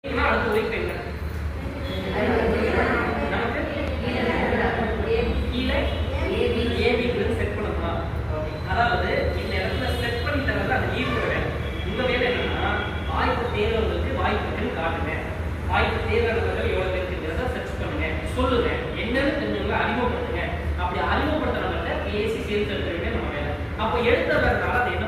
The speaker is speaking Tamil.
அடுத்த உயிர் என்ன நமக்கு கீழே ஏபிங்கிறது செட் பண்ணலாம். அதாவது இந்த இடத்துல செட் பண்ணி தரது அது ஈர்க்கிற வேலை. உங்க வேலை என்னன்னா வாய்ப்பு தேர்வர்களுக்கு வாய்ப்பு காட்டுங்க, வாய்ப்பு தேர்வர்கள் எவ்வளவு பேருக்குங்கிறத சர்ச் பண்ணுங்க, சொல்லுங்க, என்னன்னு தெரிஞ்சவங்களை அறிமுகப்படுத்துங்க. அப்படி அறிமுகப்படுத்துறவங்கள்ட்ட பேசி சேர்த்து எடுத்துருவே நம்ம வேலை. அப்போ எடுத்தவர்களால அதை என்ன